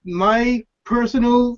my personal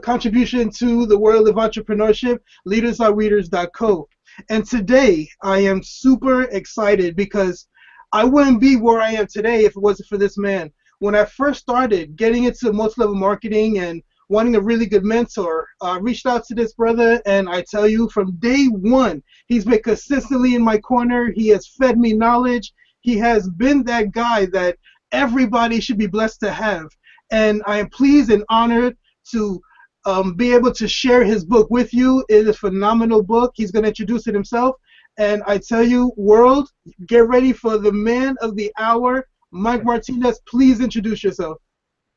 contribution to the world of entrepreneurship, leadersarereaders.co. And today I am super excited because I wouldn't be where I am today if it wasn't for this man. When I first started getting into multi-level marketing and wanting a really good mentor, I reached out to this brother, and I tell you, from day one, he's been consistently in my corner. He has fed me knowledge. He has been that guy that everybody should be blessed to have. And I am pleased and honored to be able to share his book with you. It is a phenomenal book. He's going to introduce it himself. And I tell you, world, get ready for the man of the hour, Mike Martinez. Please introduce yourself.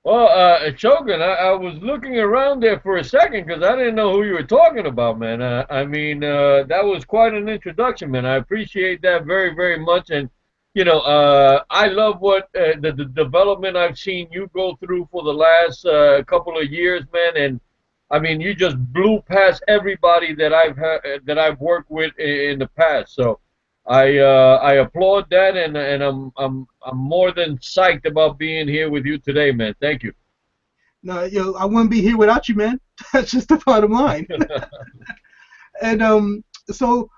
Well, Shogun, I was looking around there for a second because I didn't know who you were talking about, man. That was quite an introduction, man. I appreciate that very, very much. And, I love what the development I've seen you go through for the last couple of years, man. And, I mean, you just blew past everybody that I've worked with in the past. So, I applaud that, and I'm more than psyched about being here with you today, man. Thank you. No, I wouldn't be here without you, man. That's just the bottom line. And so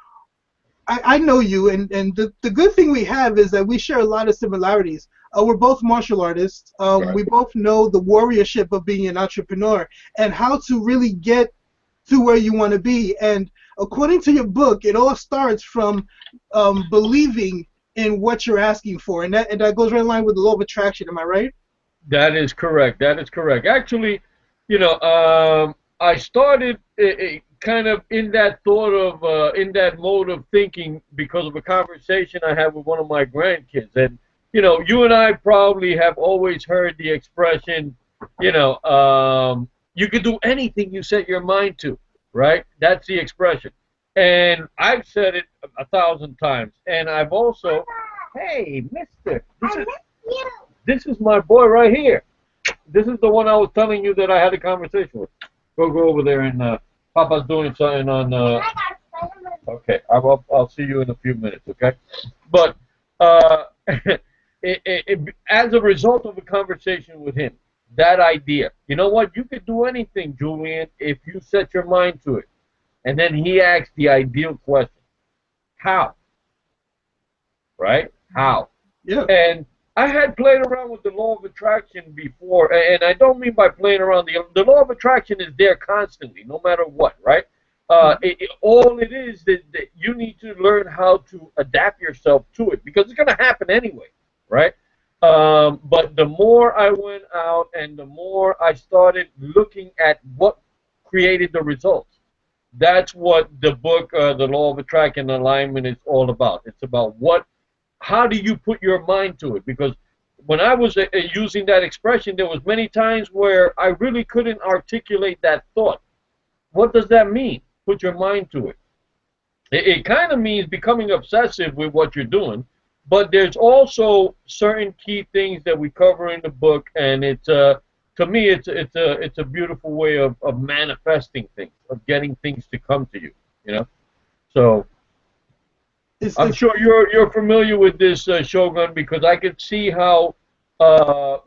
I know you, and the good thing we have is that we share a lot of similarities. We're both martial artists. Right. We both know the warriorship of being an entrepreneur and how to really get to where you want to be. And according to your book, it all starts from believing in what you're asking for, and that goes right in line with the law of attraction. Am I right? That is correct. That is correct. Actually, I started kind of in that thought of in that mode of thinking because of a conversation I had with one of my grandkids, and you and I probably have always heard the expression, you can do anything you set your mind to, right? That's the expression, and I've said it 1,000 times, and I've also, hey, Mister, this is my boy right here. This is the one I was telling you that I had a conversation with. Go over there and Papa's doing something on. Okay, I'll see you in a few minutes. Okay, but as a result of a conversation with him, that idea, you know what? You could do anything, Julian, if you set your mind to it. And then he asked the ideal question: how? Right? How? Yeah. And I had played around with the law of attraction before, and I don't mean by playing around. The law of attraction is there constantly, no matter what, right? All it is that you need to learn how to adapt yourself to it because it's going to happen anyway, right? But the more I went out and the more I started looking at what created the results, that's what the book, The Law of Attraction and Alignment, is all about. It's about how do you put your mind to it? Because when I was using that expression, there was many times where I really couldn't articulate that thought. What does that mean? Put your mind to it. It kind of means becoming obsessive with what you're doing, but there's also certain key things that we cover in the book, and it's to me it's a beautiful way of manifesting things, of getting things to come to you. You know, so. I'm It's sure you're familiar with this, Shogun, because I could see how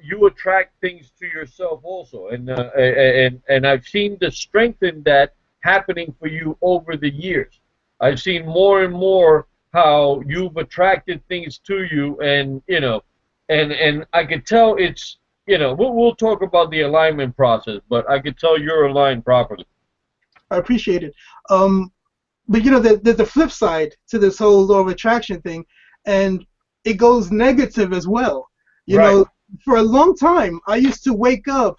you attract things to yourself also, and I've seen the strength in that happening for you over the years. I've seen more and more how you've attracted things to you, and and I could tell it's we'll talk about the alignment process, but I could tell you're aligned properly. I appreciate it. But there's the flip side to this whole law of attraction thing, and it goes negative as well. You Right. know, for a long time, I used to wake up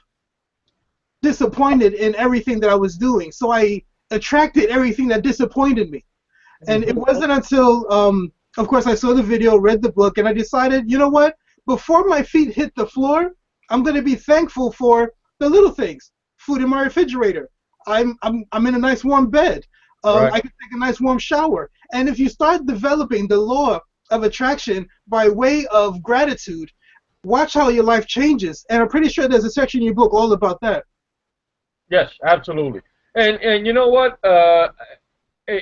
disappointed in everything that I was doing, so I attracted everything that disappointed me. And it wasn't until, of course, I saw the video, read the book, and I decided, you know what? Before my feet hit the floor, I'm going to be thankful for the little things. Food in my refrigerator. I'm in a nice warm bed. Right. I can take a nice warm shower. And if you start developing the law of attraction by way of gratitude, watch how your life changes. And I'm pretty sure there's a section in your book all about that. Yes, absolutely. And you know what? Eh,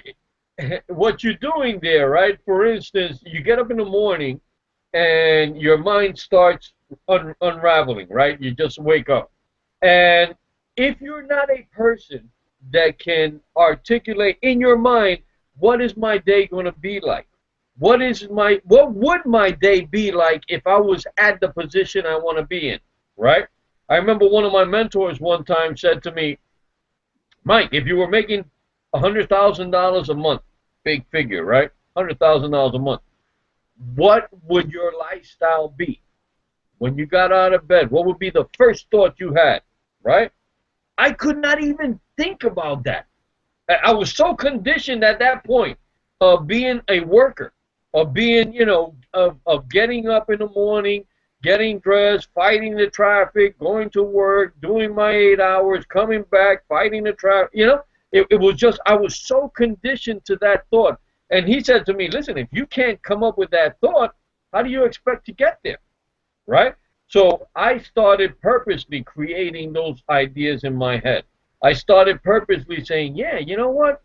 what you're doing there, right? For instance, you get up in the morning and your mind starts unraveling, right? You just wake up. And if you're not a person that can articulate in your mind, what is my day going to be like? What would my day be like if I was at the position I want to be in, right? I remember one of my mentors one time said to me, Mike, if you were making $100,000 a month, big figure, right? $100,000 a month, what would your lifestyle be? When you got out of bed, what would be the first thought you had, right? I could not even think about that. I was so conditioned at that point of being a worker, of being, of getting up in the morning, getting dressed, fighting the traffic, going to work, doing my 8 hours, coming back, fighting the traffic. It was just, I was so conditioned to that thought. And he said to me, listen, if you can't come up with that thought, how do you expect to get there? Right? So I started purposely creating those ideas in my head. I started purposely saying, yeah, you know what?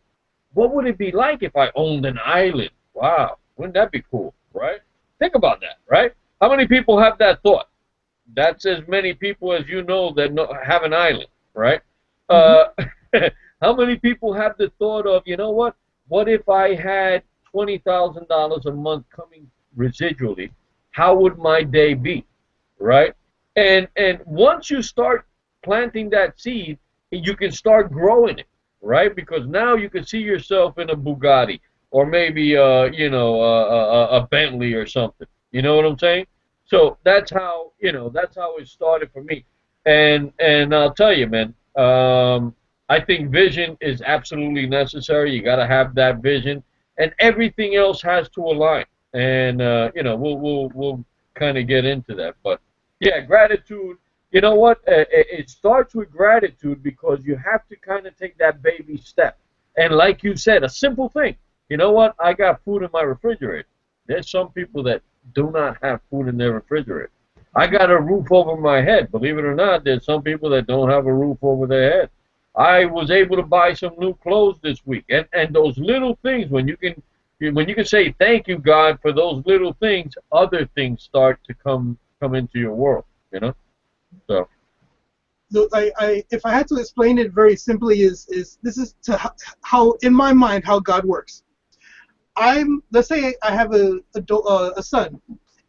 What would it be like if I owned an island? Wow, wouldn't that be cool, right? Think about that, right? How many people have that thought? That's as many people as you know that have an island, right? How many people have the thought of, you know what if I had $20,000 a month coming residually? How would my day be? Right? And once you start planting that seed, you can start growing it, right? Because now you can see yourself in a Bugatti or maybe a Bentley or something. You know what I'm saying? So that's how it started for me. And I'll tell you, man, I think vision is absolutely necessary. You got to have that vision, and everything else has to align. And we'll kind of get into that, but yeah, gratitude. You know what? It starts with gratitude because you have to kind of take that baby step. And like you said, a simple thing. You know what? I got food in my refrigerator. There's some people that do not have food in their refrigerator. I got a roof over my head. Believe it or not, there's some people that don't have a roof over their head. I was able to buy some new clothes this week. And those little things, when you can say thank you, God, for those little things, other things start to come into your world, So if I had to explain it very simply, is this is to how in my mind how God works. Let's say I have a son,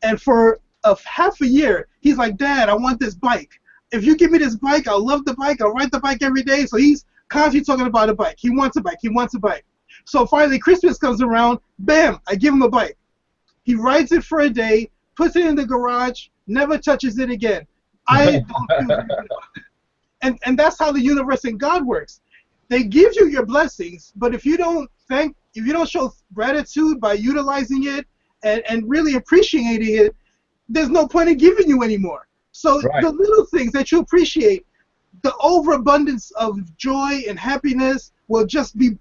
and for half a year he's like, Dad, I want this bike. If you give me this bike, I'll love the bike. I'll ride the bike every day. So he's constantly talking about a bike. He wants a bike. He wants a bike. So finally Christmas comes around, bam, I give him a bike. He rides it for a day, puts it in the garage, never touches it again. I don't feel very good about it. And that's how the universe and God works. They give you your blessings, but if you don't show gratitude by utilizing it and really appreciating it, there's no point in giving you anymore. So right. The little things that you appreciate, the overabundance of joy and happiness will just be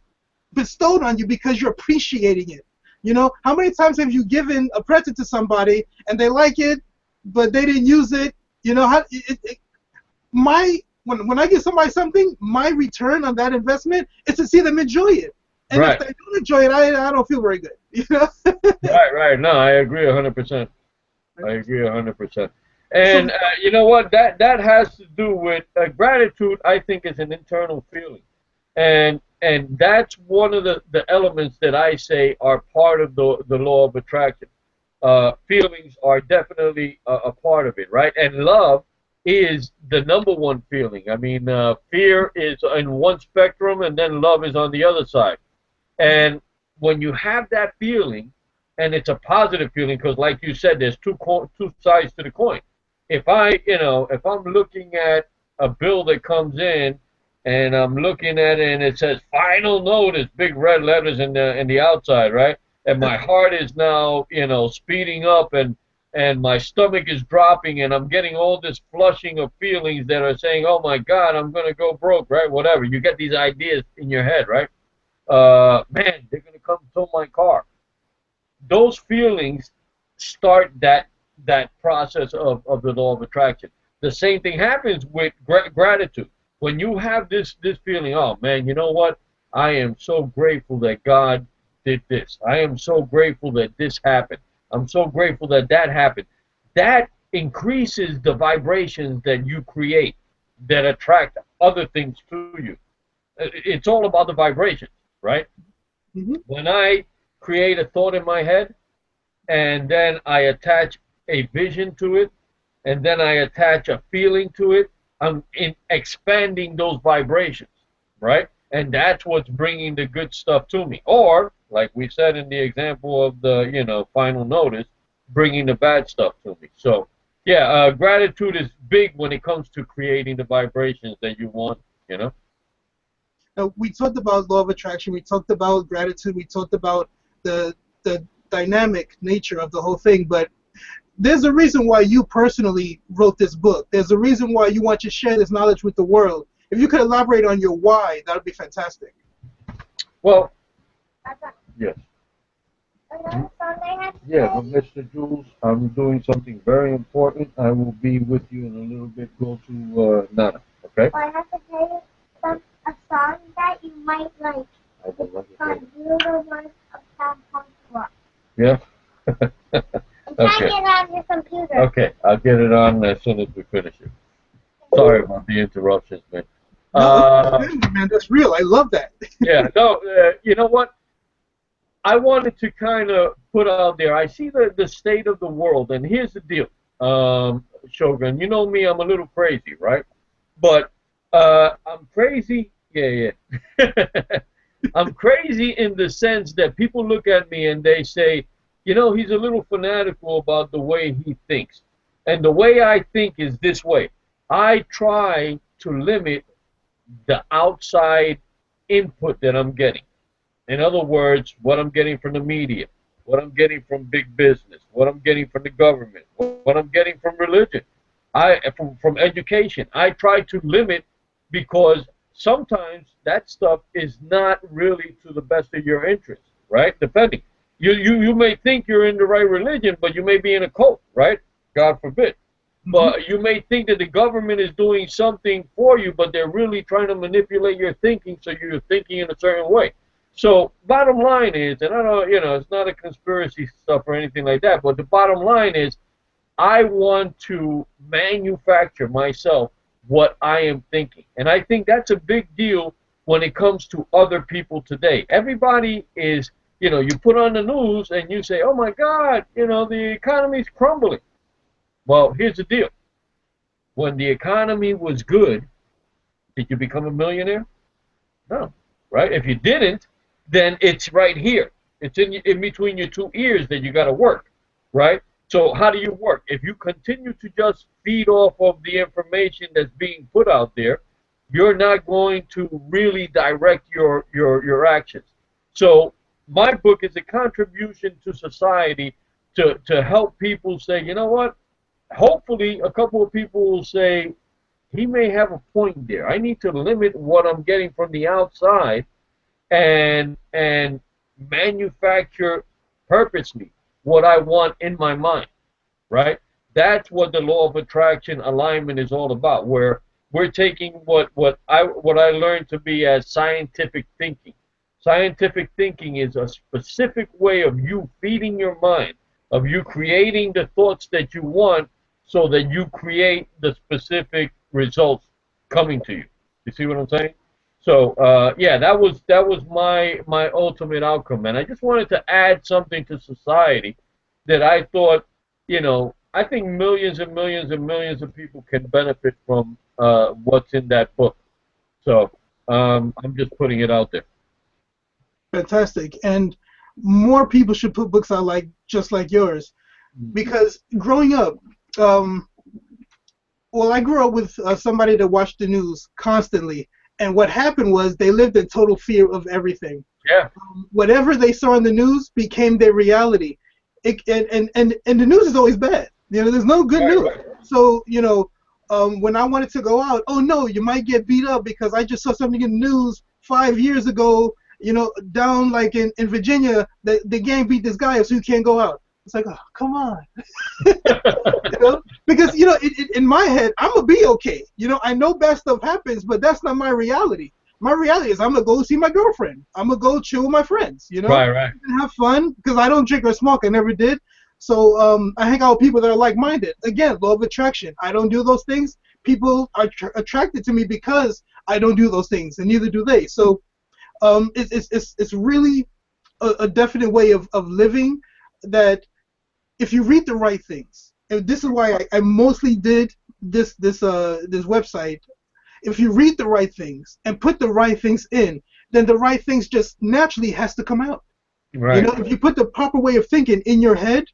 bestowed on you because you're appreciating it. How many times have you given a present to somebody and they like it, but they didn't use it? When I give somebody something, my return on that investment is to see them enjoy it. And right. If they don't enjoy it, I don't feel very good. Right. No, I agree 100%. I agree 100%. And you know what? That has to do with gratitude. I think is an internal feeling, and that's one of the elements that I say are part of the law of attraction. Feelings are definitely a part of it, right? And love is the number one feeling. I mean, fear is in one spectrum, and then love is on the other side. And when you have that feeling, and it's a positive feeling, because like you said, there's two sides to the coin. If I'm looking at a bill that comes in, and I'm looking at it, and it says final notice, big red letters in the outside, right? And my heart is now, speeding up, and my stomach is dropping, and I'm getting all this flushing of feelings that are saying, oh my God, I'm gonna go broke, right? Whatever. You get these ideas in your head, right? Man, they're gonna come tow my car. Those feelings start that process of the law of attraction. The same thing happens with gratitude. When you have this feeling, oh man, you know what? I am so grateful that God did this. I am so grateful that this happened. I'm so grateful that happened. That increases the vibrations that you create that attract other things to you. It's all about the vibrations, right? Mm-hmm. When I create a thought in my head and then I attach a vision to it and then I attach a feeling to it, I'm expanding those vibrations, right? And that's what's bringing the good stuff to me. Or, like we said in the example of the, final notice, bringing the bad stuff to me. So, yeah, gratitude is big when it comes to creating the vibrations that you want. Now, we talked about law of attraction. We talked about gratitude. We talked about the dynamic nature of the whole thing. But there's a reason why you personally wrote this book. There's a reason why you want to share this knowledge with the world. If you could elaborate on your why, that would be fantastic. Well, yes. Yeah, but Mr. Jules, I'm doing something very important. I will be with you in a little bit. Go to Nana, okay? Well, I have to tell you a song that you might like. I would like It's called Beautiful Ones of Sam Rock. Yeah? I'm trying to get it on your computer. Okay, I'll get it on as soon as we finish it. Sorry about the interruptions, man. No, man, that's real. I love that. Yeah, no, you know what? I wanted to kind of put out there, I see the state of the world, and here's the deal, Shogun. You know me, I'm a little crazy, right? But I'm crazy, yeah. I'm crazy in the sense that people look at me and they say, he's a little fanatical about the way he thinks. And the way I think is this way. I try to limit the outside input that I'm getting. In other words, what I'm getting from the media, what I'm getting from big business, what I'm getting from the government, what I'm getting from religion, from education. I try to limit because sometimes that stuff is not really to the best of your interest, right? Depending. You may think you're in the right religion, but you may be in a cult, right? God forbid. But you may think that the government is doing something for you, but they're really trying to manipulate your thinking so you're thinking in a certain way. So bottom line is, and I don't, it's not a conspiracy stuff or anything like that, but the bottom line is I want to manufacture myself what I am thinking. And I think that's a big deal when it comes to other people today. Everybody is, you put on the news and you say, oh my God, the economy's crumbling. Well, here's the deal. When the economy was good, did you become a millionaire? No, right? If you didn't, then it's right here. It's in between your two ears that you got to work, right? So how do you work? If you continue to just feed off of the information that's being put out there, you're not going to really direct your actions. So my book is a contribution to society to help people say, you know what? Hopefully a couple of people will say, he may have a point there. I need to limit what I'm getting from the outside and manufacture purposely what I want in my mind, right? That's what the law of attraction alignment is all about, where we're taking what I learned to be as scientific thinking. Scientific thinking is a specific way of you feeding your mind, of you creating the thoughts that you want so that you create the specific results coming to you. You see what I'm saying? So yeah, that was my ultimate outcome, and I just wanted to add something to society that I thought, I think millions and millions and millions of people can benefit from what's in that book. So I'm just putting it out there. Fantastic. And more people should put books out just like yours, because growing up, I grew up with somebody that watched the news constantly. And what happened was they lived in total fear of everything. Yeah. Whatever they saw in the news became their reality. And the news is always bad. There's no good news. Right. So, when I wanted to go out, oh no, you might get beat up because I just saw something in the news 5 years ago, down like in Virginia, the gang beat this guy up so you can't go out. It's like, oh, come on. Because, in my head, I'm going to be okay. I know bad stuff happens, but that's not my reality. My reality is I'm going to go see my girlfriend. I'm going to go chill with my friends, Right. And have fun, because I don't drink or smoke. I never did. So I hang out with people that are like-minded. Again, law of attraction. I don't do those things. People are attracted to me because I don't do those things, and neither do they. So it's really a definite way of living that if you read the right things, and this is why I mostly did this website. If you read the right things and put the right things in, then the right things just naturally has to come out. Right. You know, if you put the proper way of thinking in your head,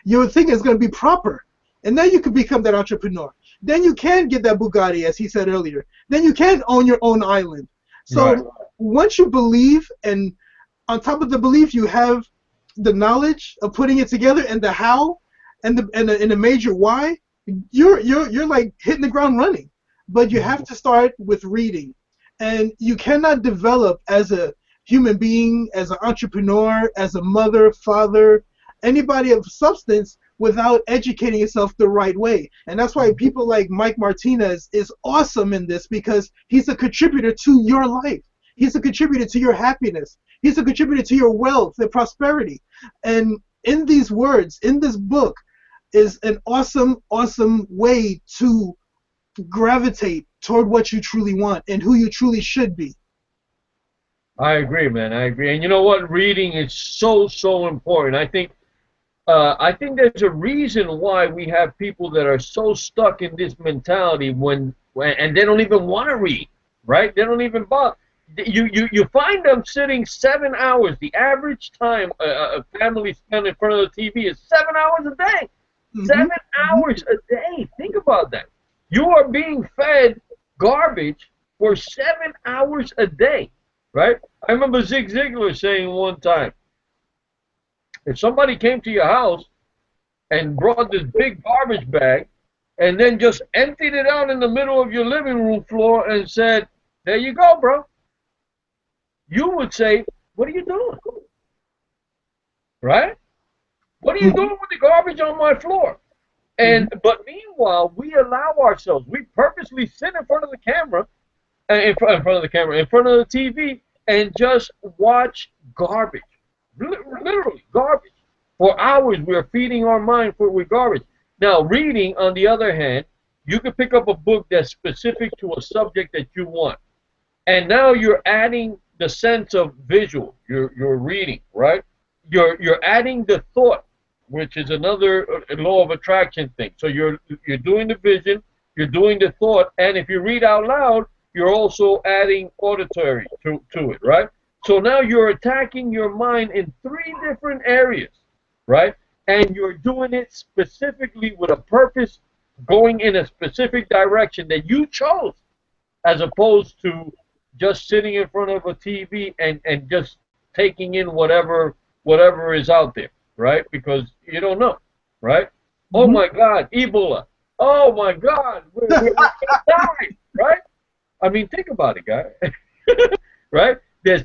your thinking is going to be proper, and then you can become that entrepreneur. Then you can get that Bugatti, as he said earlier. Then you can own your own island. So Right. once you believe, and on top of the belief, you have the knowledge of putting it together, and the how, and the major why, you're like hitting the ground running. But you have to start with reading, and you cannot develop as a human being, as an entrepreneur, as a mother, father, anybody of substance without educating yourself the right way. And that's why people like Mike Martinez is awesome in this, because he's a contributor to your life. He's a contributor to your happiness. He's a contributor to your wealth and prosperity. And in these words, in this book, is an awesome, awesome way to gravitate toward what you truly want and who you truly should be. I agree, man. I agree. And you know what? Reading is so important. I think there's a reason why we have people that are so stuck in this mentality and they don't even want to read, right? They don't even bother. You find them sitting 7 hours. The average time a family spends in front of the TV is 7 hours a day. Mm-hmm. 7 hours a day. Think about that. You are being fed garbage for 7 hours a day, right? I remember Zig Ziglar saying one time, if somebody came to your house and brought this big garbage bag and then just emptied it out in the middle of your living room floor and said, there you go, bro, you would say, what are you doing? Right? What are you doing with the garbage on my floor? But meanwhile, we allow ourselves, we purposely sit in front of the camera, in front of the TV, and just watch garbage. Literally, garbage. For hours, we are feeding our mind with garbage. Now, reading, on the other hand, you can pick up a book that's specific to a subject that you want. And now you're adding the sense of visual. You're reading, right? You're adding the thought, which is another law of attraction thing. So you're doing the vision, you're doing the thought, and if you read out loud, you're also adding auditory to it, right? So now you're attacking your mind in 3 different areas, right? And you're doing it specifically with a purpose, going in a specific direction that you chose, as opposed to just sitting in front of a TV and just taking in whatever is out there, right? Because you don't know, right? Oh my God, Ebola. Oh my God, we're going to die, right? I mean, think about it, guys. Right? There's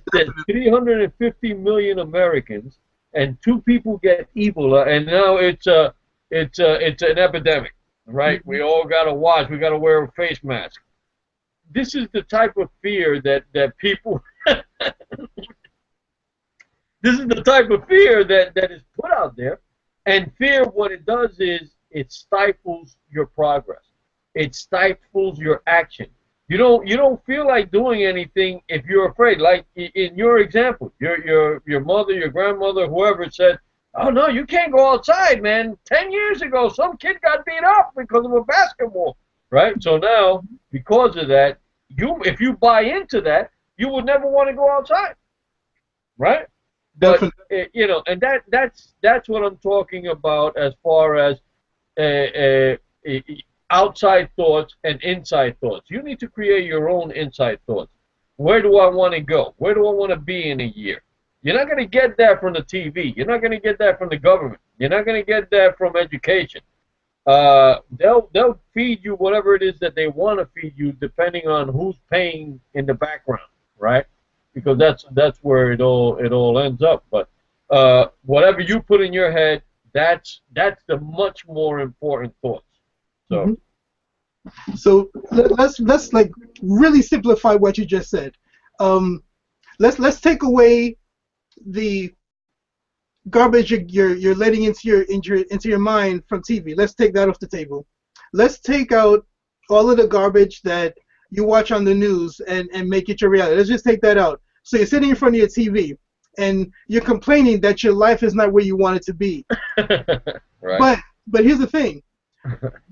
350 million Americans, and 2 people get Ebola, and now it's an epidemic, right? We all got to watch. We got to wear a face mask. This is the type of fear that people. This is the type of fear that is put out there, and fear, what it does is it stifles your progress. It stifles your action. You don't feel like doing anything if you're afraid. Like in your example, your mother, your grandmother, whoever said, "Oh no, you can't go outside, man. 10 years ago, some kid got beat up because of a basketball." Right? So now, because of that, if you buy into that, you would never want to go outside. Right? But and that's what I'm talking about as far as outside thoughts and inside thoughts. You need to create your own inside thoughts. Where do I want to go? Where do I want to be in a year? You're not going to get that from the TV. You're not going to get that from the government. You're not going to get that from education. They'll feed you whatever it is that they want to feed you, depending on who's paying in the background, right? Because that's where it all ends up. But whatever you put in your head, that's the much more important thoughts. So, so let's like really simplify what you just said. Let's take away the garbage you're letting into your mind from TV. Let's take that off the table. Let's take out all of the garbage that you watch on the news and make it your reality. Let's just take that out. So you're sitting in front of your TV and you're complaining that your life is not where you want it to be. Right. But here's the thing.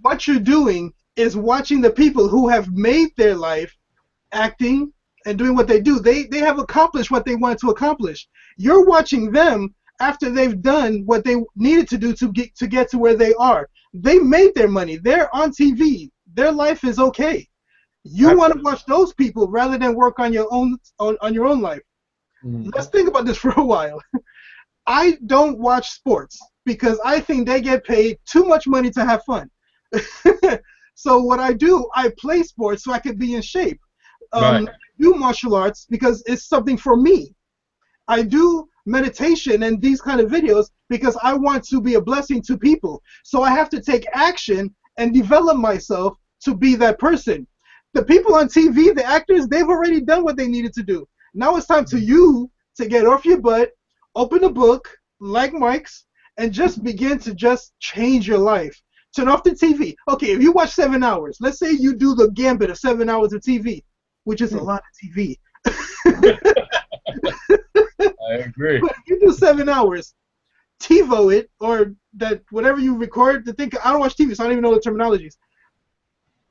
What you're doing is watching the people who have made their life acting and doing what they do. They have accomplished what they wanted to accomplish. You're watching them after they've done what they needed to do to get to where they are. They made their money. They're on TV. Their life is okay. You want to watch those people rather than work on your own life. Let's think about this for a while. I don't watch sports because I think they get paid too much money to have fun. So what I do, I play sports so I can be in shape. Right. I do martial arts because it's something for me. I do meditation and these kind of videos because I want to be a blessing to people. So I have to take action and develop myself to be that person. The people on TV, the actors, they've already done what they needed to do. Now it's time to you to get off your butt, open a book like Mike's, and just begin to just change your life. Turn off the TV. Okay, if you watch 7 hours, let's say you do the gambit of 7 hours of TV, which is a lot of TV. I agree. But if you do 7 hours, TiVo it, or that whatever you record, I don't watch TV, so I don't even know the terminologies.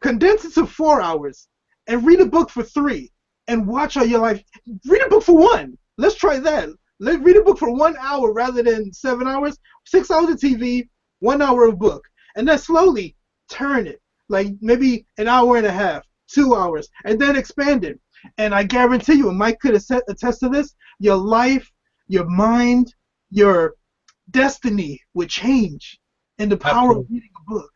Condense it to 4 hours and read a book for 3 and watch all your life. Read a book for 1. Let's try that. Let's read a book for 1 hour rather than 7 hours. 6 hours of TV, 1 hour of book. And then slowly turn it, like maybe an hour and a half, 2 hours, and then expand it. And I guarantee you, and Mike could attest to this, your life, your mind, your destiny would change in the power of reading a book.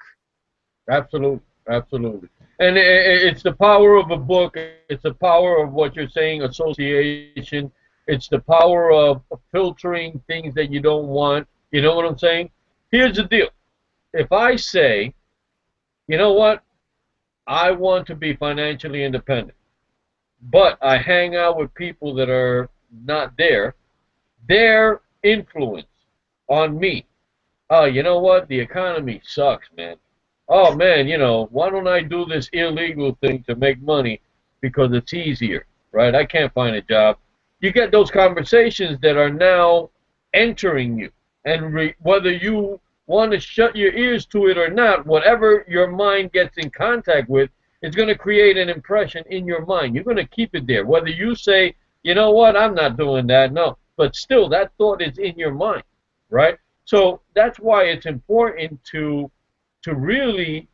Absolutely. Absolutely. And it's the power of a book. It's the power of what you're saying, association. It's the power of filtering things that you don't want. You know what I'm saying? Here's the deal. If I say, you know what, I want to be financially independent, but I hang out with people that are not there, their influence on me, you know what, the economy sucks, man. Oh, man, you know, why don't I do this illegal thing to make money because it's easier, right? I can't find a job. You get those conversations that are now entering you. And whether you want to shut your ears to it or not, whatever your mind gets in contact with, it's going to create an impression in your mind. You're going to keep it there. Whether you say, you know what, I'm not doing that, no. But still, that thought is in your mind, right? So that's why it's important to really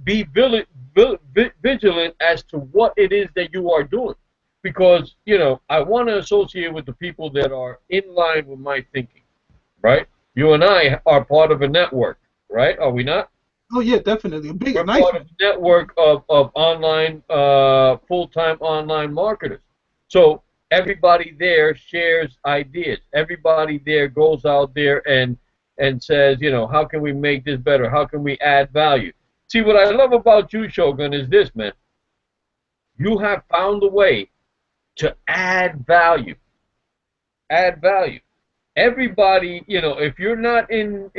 be vigilant as to what it is that you are doing. Because, you know, I want to associate with the people that are in line with my thinking, right? You and I are part of a network, right? Are we not? Oh, yeah, definitely. We're part of a network of online, full-time online marketers. So everybody there shares ideas. Everybody there goes out there and says, you know, how can we make this better? How can we add value? See, what I love about you, Shogun, is this, man. You have found a way to add value. Add value. Everybody, you know, if you're not in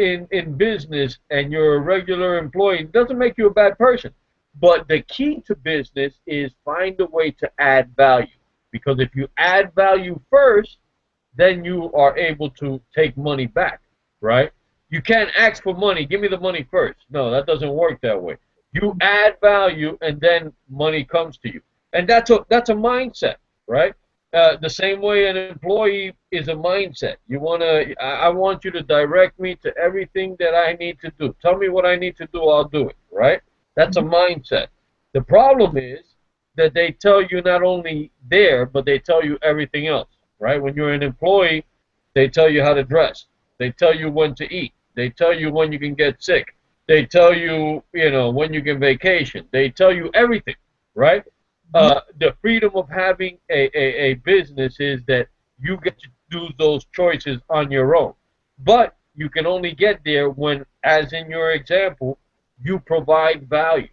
business and you're a regular employee, it doesn't make you a bad person. But the key to business is find a way to add value. Because if you add value first, then you are able to take money back. Right? You can't ask for money. Give me the money first. No, that doesn't work that way. You add value, and then money comes to you. And that's a mindset, right? The same way an employee is a mindset. I want you to direct me to everything that I need to do. Tell me what I need to do, I'll do it, right? That's a mindset. The problem is that they tell you not only there, but they tell you everything else, right? When you're an employee, they tell you how to dress. They tell you when to eat. They tell you when you can get sick. They tell you, you know, when you can vacation. They tell you everything, right? The freedom of having a business is that you get to do those choices on your own. But you can only get there when, as in your example, you provide value,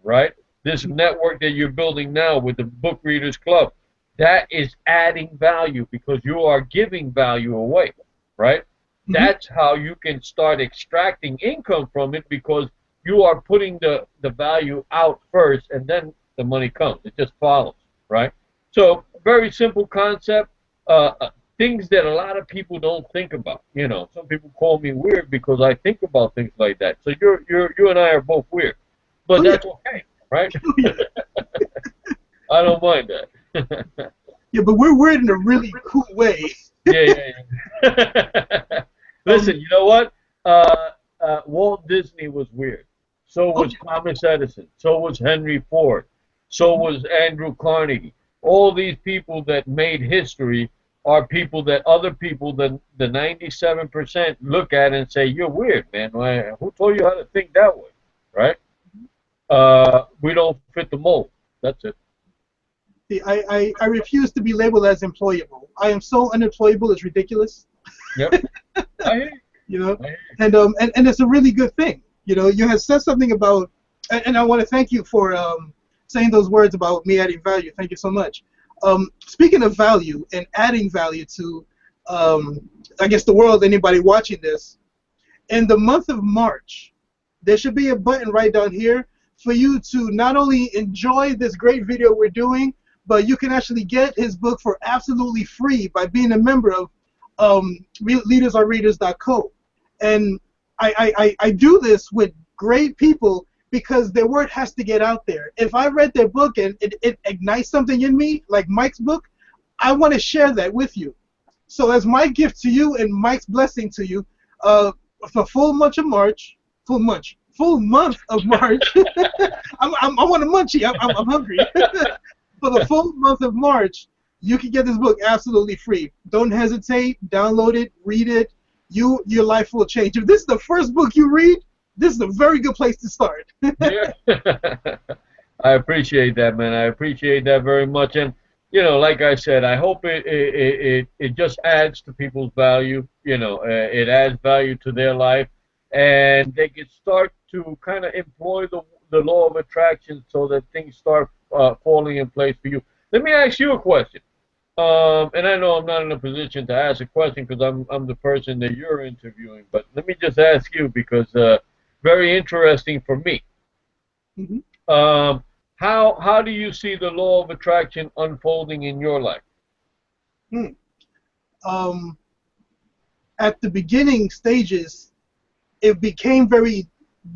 right? This network that you're building now with the Book Readers Club, that is adding value because you are giving value away, right? That's how you can start extracting income from it, because you are putting the value out first, and then the money comes. It just follows, right? So very simple concept. Things that a lot of people don't think about. You know, some people call me weird because I think about things like that. So you and I are both weird, but Oh, yeah. that's okay, right? Oh, yeah. I don't mind that. Yeah, but we're weird in a really cool way. Yeah. Listen, you know what? Walt Disney was weird. So Oh, was Thomas Edison. So was Henry Ford. So was Andrew Carnegie. All these people that made history are people that other people, the 97%, look at and say, "You're weird, man. Who told you how to think that way?" Right? We don't fit the mold. That's it. see, I refuse to be labeled as employable. I am so unemployable, it's ridiculous. Yep. I hear you. You know, I hear you. and it's a really good thing. You know, you have said something about, and I want to thank you for saying those words about me adding value. Thank you so much. Speaking of value and adding value to, I guess, the world, anybody watching this, in the month of March, there should be a button right down here for you to not only enjoy this great video we're doing, but you can actually get his book for absolutely free by being a member of leadersarereaders.co. And I do this with great people because their word has to get out there. If I read their book and it ignites something in me, like Mike's book, I want to share that with you. So as my gift to you and Mike's blessing to you, for full month of March, full month of March, I want a munchie. I'm hungry. For the full month of March, you can get this book absolutely free. Don't hesitate. Download it. Read it. Your life will change. If this is the first book you read, this is a very good place to start. Yeah. I appreciate that, man. I appreciate that very much. And you know, like I said, I hope it just adds to people's value. You know, it adds value to their life, and they can start to kind of employ the law of attraction so that things start falling in place for you. Let me ask you a question. And I know I'm not in a position to ask a question because I'm the person that you're interviewing, but let me just ask you because very interesting for me. Mhm. How do you see the law of attraction unfolding in your life? Hmm. At the beginning stages, it became very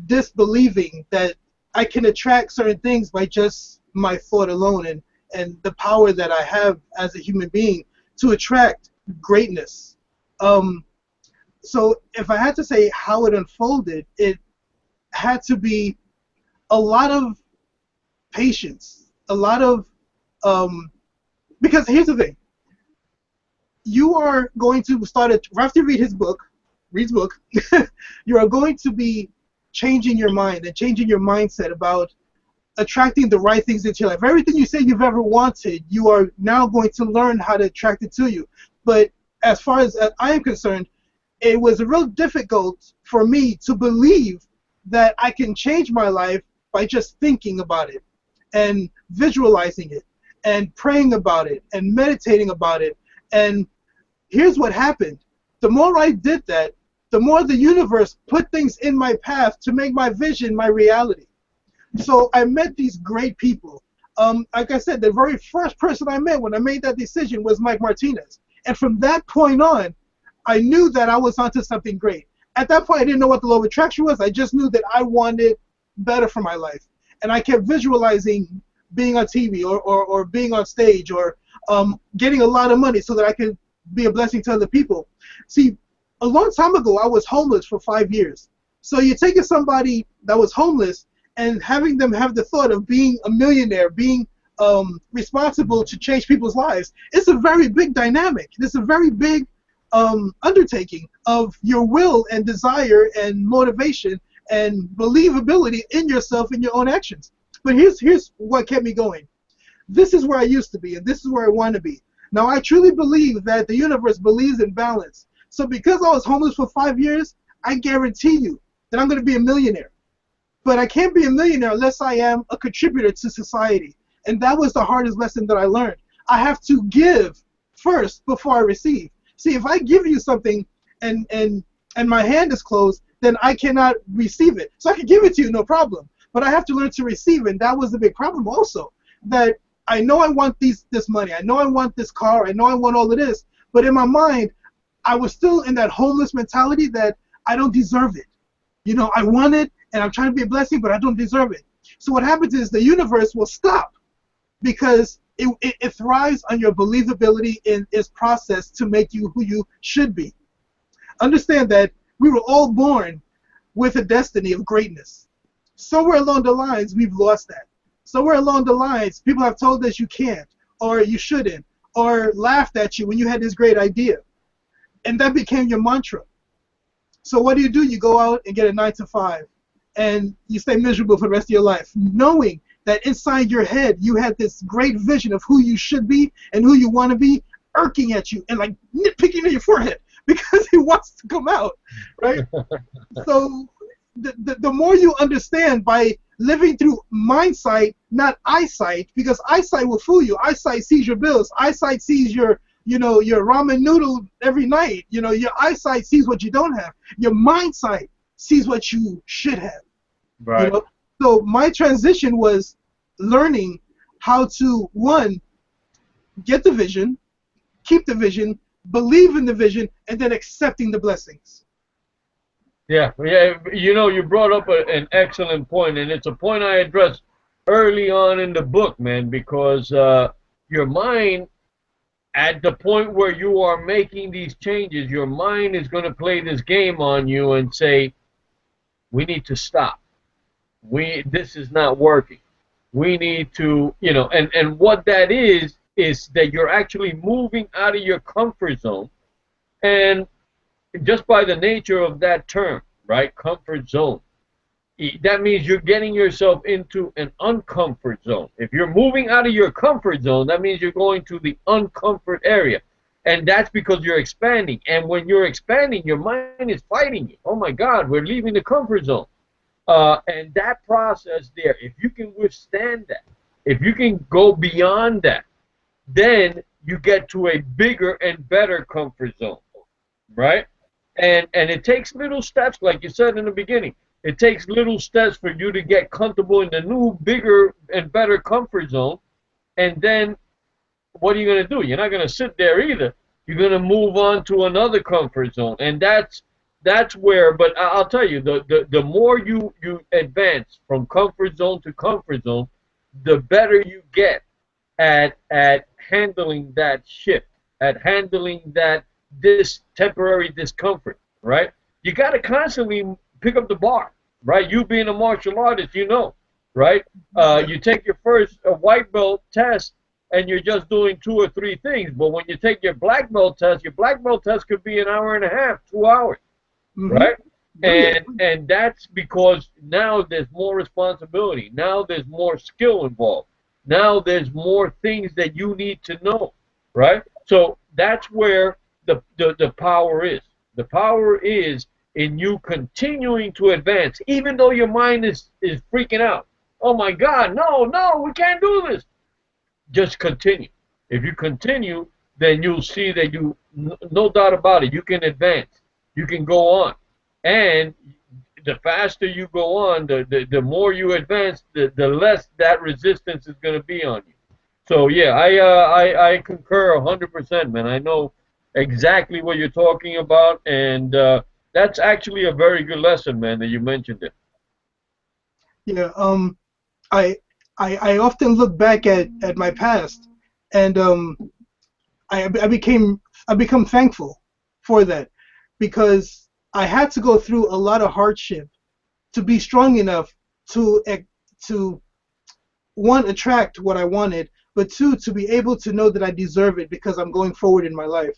disbelieving that I can attract certain things by just my thought alone, and the power that I have as a human being to attract greatness. So if I had to say how it unfolded, it had to be a lot of patience, a lot of because here's the thing. You are going to start after you reads book, you are going to be changing your mind and changing your mindset about attracting the right things into your life. Everything you say you've ever wanted, you are now going to learn how to attract it to you. But as far as I am concerned, it was real difficult for me to believe that I can change my life by just thinking about it and visualizing it and praying about it and meditating about it. And here's what happened. The more I did that, the more the universe put things in my path to make my vision my reality. So I met these great people. Like I said, the very first person I met when I made that decision was Mike Martinez. And from that point on, I knew that I was onto something great. At that point, I didn't know what the law of attraction was. I just knew that I wanted better for my life. And I kept visualizing being on TV or being on stage or getting a lot of money so that I could be a blessing to other people. See, a long time ago, I was homeless for 5 years. So you're taking somebody that was homeless and having them have the thought of being a millionaire, being responsible to change people's lives. It's a very big dynamic. It's a very big undertaking of your will and desire and motivation and believability in yourself and your own actions. But here's what kept me going. This is where I used to be, and this is where I want to be. Now, I truly believe that the universe believes in balance. So because I was homeless for 5 years, I guarantee you that I'm going to be a millionaire. But I can't be a millionaire unless I am a contributor to society. And that was the hardest lesson that I learned. I have to give first before I receive. See, if I give you something and my hand is closed, then I cannot receive it. So I can give it to you, no problem. But I have to learn to receive it. And that was the big problem also. That I know I want this money. I know I want this car. I know I want all of this. But in my mind, I was still in that homeless mentality that I don't deserve it. You know, I want it, and I'm trying to be a blessing, but I don't deserve it. So what happens is the universe will stop because it thrives on your believability in its process to make you who you should be. Understand that we were all born with a destiny of greatness. Somewhere along the lines, we've lost that. Somewhere along the lines, people have told us you can't, or you shouldn't, or laughed at you when you had this great idea. And that became your mantra. So what do? You go out and get a 9-to-5, and you stay miserable for the rest of your life, knowing that inside your head you had this great vision of who you should be and who you want to be, irking at you and like nitpicking at your forehead because it wants to come out, right? So the more you understand by living through mindsight, not eyesight, because eyesight will fool you. Eyesight sees your bills. Eyesight sees your ramen noodle every night. You know, your eyesight sees what you don't have. Your mindsight sees what you should have. Right. You know? So my transition was learning how to, one, get the vision, keep the vision, believe in the vision, and then accepting the blessings. Yeah. You know, you brought up an excellent point, and it's a point I addressed early on in the book, man, because your mind, at the point where you are making these changes, your mind is going to play this game on you and say, we need to stop. This is not working. We need to, you know, and what that is that you're actually moving out of your comfort zone. And just by the nature of that term, right, comfort zone, that means you're getting yourself into an uncomfort zone. If you're moving out of your comfort zone, that means you're going to the uncomfort area. And that's because you're expanding. And when you're expanding, your mind is fighting you. Oh, my God, we're leaving the comfort zone. And that process there, if you can withstand that, if you can go beyond that, then you get to a bigger and better comfort zone, right? And it takes little steps, like you said in the beginning. It takes little steps for you to get comfortable in the new, bigger, and better comfort zone. And then what are you going to do? You're not going to sit there either. You're going to move on to another comfort zone. And that's where, but I'll tell you, the more you advance from comfort zone to comfort zone, the better you get at handling that shift, at handling this temporary discomfort, right? You got to constantly pick up the bar, right? You being a martial artist, you know, right? You take your first white belt test and you're just doing 2 or 3 things, but when you take your black belt test could be an hour and a half, 2 hours, right? And that's because now there's more responsibility. Now there's more skill involved. Now there's more things that you need to know, right? So that's where the power is. The power is in you continuing to advance, even though your mind is freaking out. Oh my God, no, we can't do this. Just continue. If you continue, then you'll see that you, no doubt about it, you can advance. You can go on. And the faster you go on, the more you advance, the less that resistance is going to be on you. So yeah, I concur 100%, man. I know exactly what you're talking about, and that's actually a very good lesson, man, that you mentioned it. Yeah, I often look back at my past, and I become thankful for that, because I had to go through a lot of hardship to be strong enough to one, attract what I wanted, but two, to be able to know that I deserve it because I'm going forward in my life.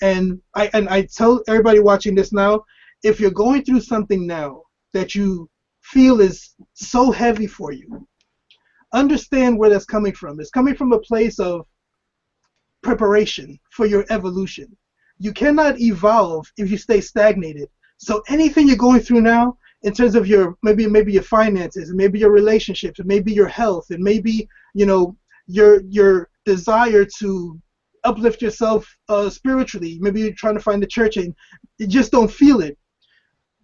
And I tell everybody watching this now, if you're going through something now that you feel is so heavy for you, understand where that's coming from. It's coming from a place of preparation for your evolution. You cannot evolve if you stay stagnated. So anything you're going through now, in terms of your maybe your finances, and maybe your relationships, and maybe your health, and maybe your desire to uplift yourself spiritually. Maybe you're trying to find a church and you just don't feel it.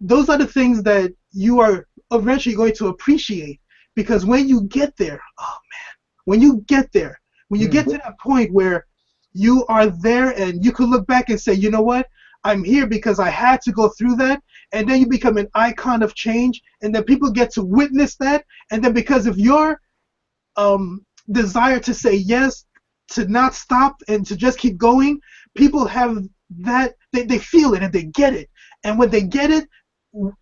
Those are the things that you are eventually going to appreciate, because when you get there, oh man, when you get there, when you get to that point where you are there and you can look back and say, you know what, I'm here because I had to go through that, and then you become an icon of change, and then people get to witness that, and then because of your desire to say yes, to not stop, and to just keep going, people have that, they feel it and they get it, and when they get it,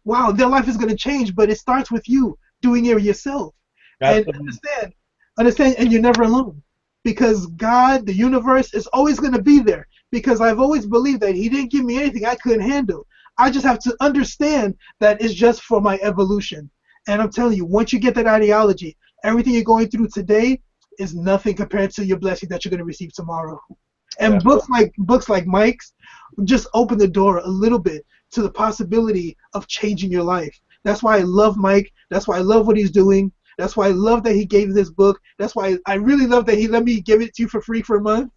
wow, their life is going to change, but it starts with you doing it yourself. Absolutely. And understand, and you're never alone, because God, the universe, is always going to be there, because I've always believed that He didn't give me anything I couldn't handle. I just have to understand that it's just for my evolution. And I'm telling you, once you get that ideology, everything you're going through today is nothing compared to your blessing that you're going to receive tomorrow. And Yeah. books like Mike's just open the door a little bit to the possibility of changing your life. That's why I love Mike. That's why I love what he's doing. That's why I love that he gave this book. That's why I really love that he let me give it to you for free for a month.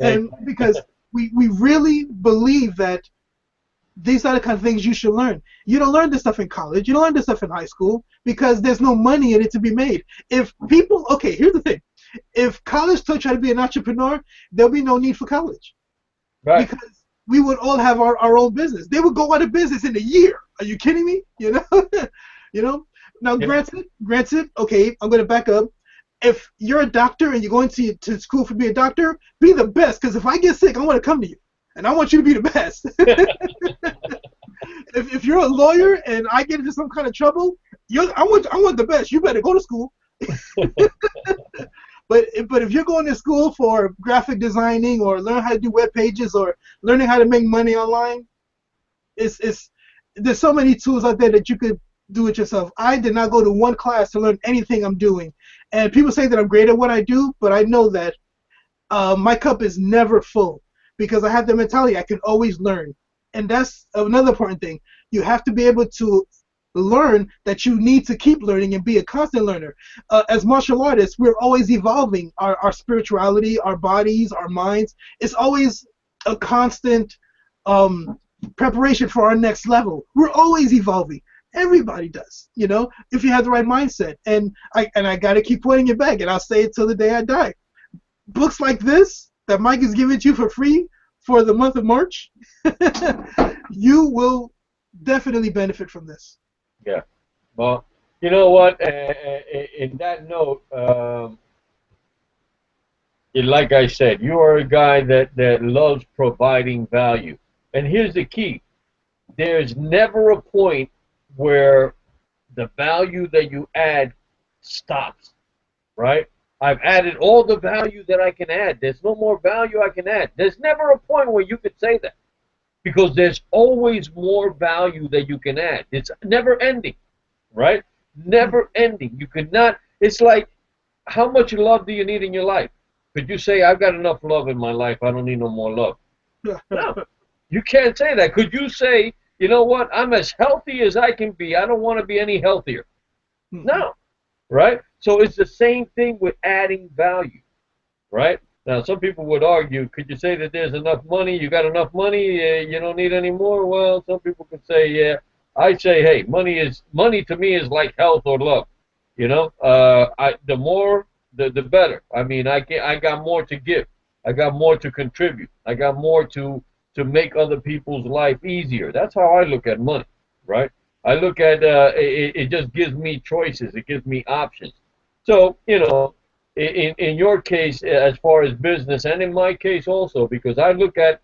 And because we really believe that these are the kind of things you should learn. You don't learn this stuff in college. You don't learn this stuff in high school because there's no money in it to be made. If people, okay, here's the thing. If college taught you how to be an entrepreneur, there'll be no need for college. Right. Because we would all have our own business. They would go out of business in a year. Are you kidding me? You know? You know? Now, Yeah. granted, okay, I'm going to back up. If you're a doctor and you're going to school for being a doctor, be the best. Because if I get sick, I want to come to you. And I want you to be the best. If you're a lawyer and I get into some kind of trouble, I want the best. You better go to school. But if you're going to school for graphic designing or learn how to do web pages or learning how to make money online, there's so many tools out there that you could do it yourself. I did not go to one class to learn anything I'm doing. And people say that I'm great at what I do, but I know that my cup is never full because I have the mentality I can always learn. And that's another important thing. You have to be able to learn that you need to keep learning and be a constant learner. As martial artists, we're always evolving our spirituality, our bodies, our minds. It's always a constant preparation for our next level. We're always evolving. Everybody does, you know, if you have the right mindset. And I got to keep pointing it back, and I'll say it till the day I die. Books like this that Mike is giving to you for free for the month of March, you will definitely benefit from this. Yeah. Well, you know what? In that note, like I said, you are a guy that loves providing value. And here's the key. There's never a point where the value that you add stops, right? I've added all the value that I can add. There's no more value I can add. There's never a point where you could say that, because there's always more value that you can add. It's never ending, right? Never ending. You could not, it's like, how much love do you need in your life? Could you say, I've got enough love in my life, I don't need no more love? No, you can't say that. Could you say, you know what, I'm as healthy as I can be, I don't want to be any healthier? No, right? So it's the same thing with adding value, right? Now, some people would argue, could you say that there's enough money, you got enough money, you don't need any more? Well, some people could say, yeah. I say, hey, money to me is like health or love. You know, the more, the better. I mean, I got more to give. I got more to contribute. I got more to make other people's life easier. That's how I look at money, right? I look at it just gives me choices. It gives me options. So, you know, in your case, as far as business, and in my case also, because I look at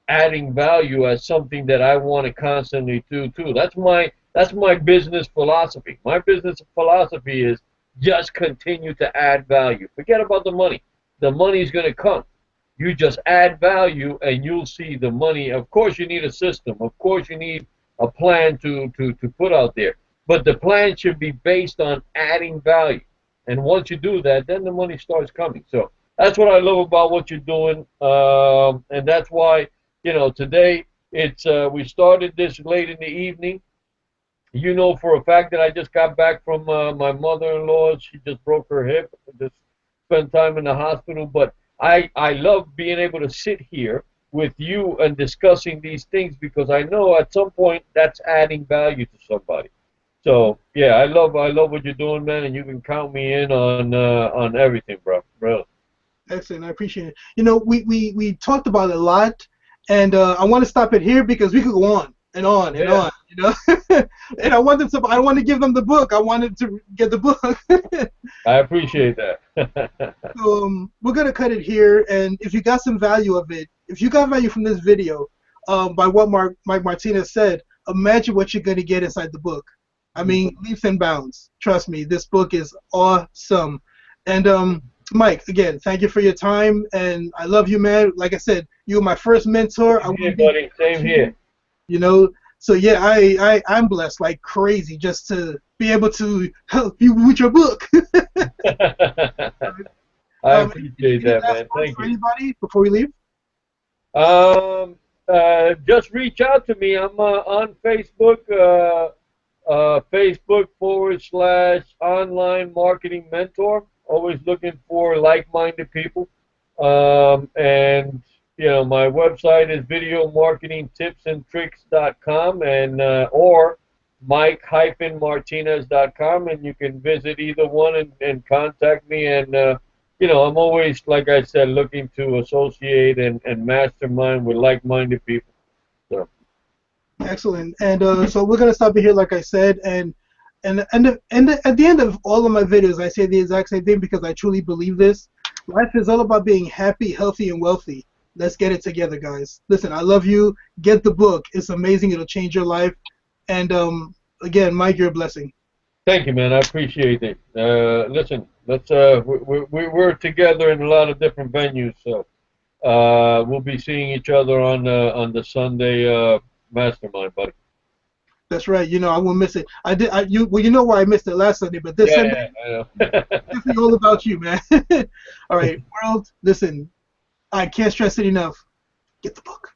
adding value as something that I want to constantly do too. That's my business philosophy. My business philosophy is just continue to add value. Forget about the money. The money's going to come. You just add value and you'll see the money. Of course you need a system. Of course you need a plan to put out there. But the plan should be based on adding value. And once you do that, then the money starts coming. So that's what I love about what you're doing. And that's why, you know, today it's we started this late in the evening. You know for a fact that I just got back from my mother-in-law. She just broke her hip. Just spent time in the hospital. But I love being able to sit here with you and discussing these things because I know at some point that's adding value to somebody. So yeah, I love what you're doing, man, and you can count me in on everything, bro. Excellent. I appreciate it. You know, we talked about it a lot, and I want to stop it here because we could go on and on and Yeah. on, you know. And I want them to. I want to give them the book. I wanted to get the book. I appreciate that. So, we're gonna cut it here, and if you got some value of it, if you got value from this video, by what Mike Martinez said, imagine what you're gonna get inside the book. I mean, leaps and bounds. Trust me, this book is awesome. And Mike, again, thank you for your time, and I love you, man. Like I said, you were my first mentor. Same here, buddy. Same here. You know, so yeah, I'm blessed like crazy just to be able to help you with your book. I appreciate that, man. Thank for you. anybody before we leave? Just reach out to me. I'm on Facebook, Facebook.com/online marketing mentor. Always looking for like-minded people. And you know, my website is videomarketingtipsandtricks.com and or mike-martinez.com, and you can visit either one and contact me. And you know, I'm always, like I said, looking to associate and mastermind with like-minded people. So. Excellent. And so we're gonna stop it here, like I said, and at the end of all of my videos, I say the exact same thing because I truly believe this. Life is all about being happy, healthy, and wealthy. Let's get it together, guys. Listen, I love you. Get the book. It's amazing. It'll change your life. And again, Mike, you're a blessing. Thank you, man. I appreciate it. Listen, we're together in a lot of different venues, so we'll be seeing each other on the Sunday mastermind, buddy. That's right. You know, I won't miss it. Well, you know why I missed it last Sunday, but this Sunday, I know. it's all about you, man. All right, world. Listen, I can't stress it enough. Get the book.